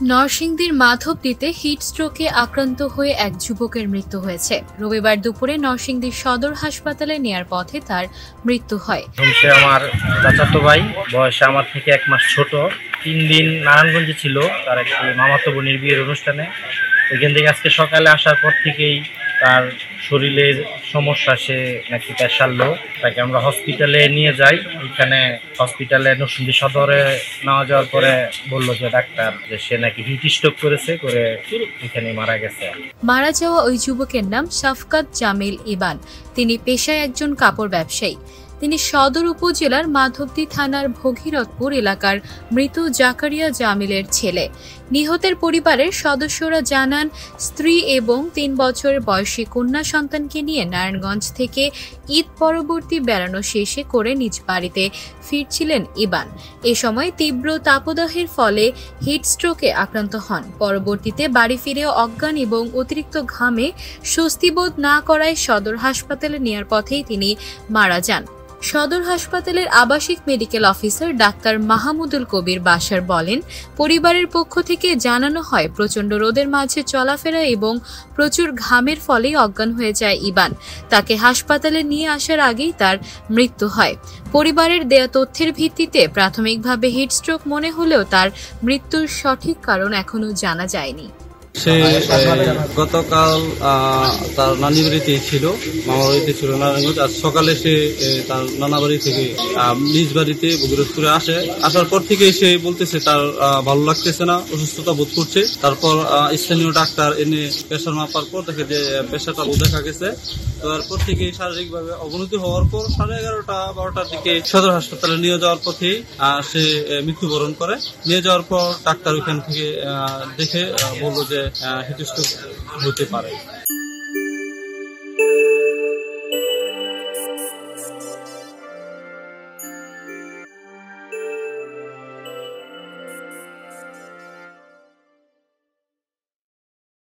নরসিংদীর মাধবদীতে হিট স্ট্রোকে আক্রান্ত হয়ে এক যুবকের মৃত্যু হয়েছে। রবিবার দুপুরে নরসিংদী সদর হাসপাতালে নেয়ার পথে তার মৃত্যু হয়। সে আমার চাচাতো ভাই, বয়সে আমার থেকে 1 মাস ছোট। 3 দিন নারায়ণগঞ্জে ছিল তার একটি মামাতো বোনের বিয়ের অনুষ্ঠানে। ওইখান থেকে আজকে সকালে আসার পর থেকেই তার শরীরের সমস্যা, সে নাকি প্যাস সারলো। তাকে আমরা হসপিটালে নিয়ে যাই। ওইখানে হসপিটালে নরসিংদী সদরে নেওয়া যাওয়ার পরে বললো যে ডাক্তার যে সে নাকি হিট স্ট্রোক করেছে, করে এখানে মারা গেছে। মারা যাওয়া ওই যুবকের নাম শাফকাত জামিল ইবান। তিনি পেশায় একজন কাপড় ব্যবসায়ী। তিনি সদর উপজেলার মাধবদী থানার ভগীরথপুর এলাকার মৃত জাকারিয়া জামিলের ছেলে। নিহতের পরিবারের সদস্যরা জানান, স্ত্রী এবং 3 বছরের বয়সী কন্যা সন্তানকে নিয়ে নারায়ণগঞ্জ থেকে ঈদ পরবর্তী বেড়ানো শেষে করে নিজ বাড়িতে ফিরছিলেন ইবান। এ সময় তীব্র তাপদাহের ফলে হিট স্ট্রোকে আক্রান্ত হন। পরবর্তীতে বাড়ি ফিরে অজ্ঞান এবং অতিরিক্ত ঘামে স্বস্তিবোধ না করায় সদর হাসপাতালে নেয়ার পথেই তিনি মারা যান। সদর হাসপাতালের আবাসিক মেডিকেল অফিসার ডাক্তার মাহমুদুল কবির বাশার বলেন, পরিবারের পক্ষ থেকে জানানো হয় প্রচণ্ড রোদের মাঝে চলাফেরা এবং প্রচুর ঘামের ফলেই অজ্ঞান হয়ে যায় ইবান। তাকে হাসপাতালে নিয়ে আসার আগেই তার মৃত্যু হয়। পরিবারের দেয়া তথ্যের ভিত্তিতে প্রাথমিকভাবে হিট স্ট্রোক মনে হলেও তার মৃত্যুর সঠিক কারণ এখনো জানা যায়নি। সে গতকাল তার নানি বাড়িতে ছিল, মামার বাড়িতে ছিল নারায়ণগঞ্জ। আজ সকালে সে তার নানা বাড়ি থেকে নিজ বাড়িতে ভগীরথপুরে আসার পর থেকে সে বলতেছে তার ভালো লাগতেছে না, অসুস্থতা বোধ করছে। তারপর স্থানীয় ডাক্তার এনে প্রেশার মাপার পর দেখে যে প্রেশারটা দেখা গেছে। তো তারপর থেকে শারীরিকভাবে অবনতি হওয়ার পর 11:30-12টার দিকে সদর হাসপাতালে নিয়ে যাওয়ার পথেই সে মৃত্যুবরণ করে। নিয়ে যাওয়ার পর ডাক্তার ওইখান থেকে দেখে বললো যে হিট স্ট্রোক হতে পারে।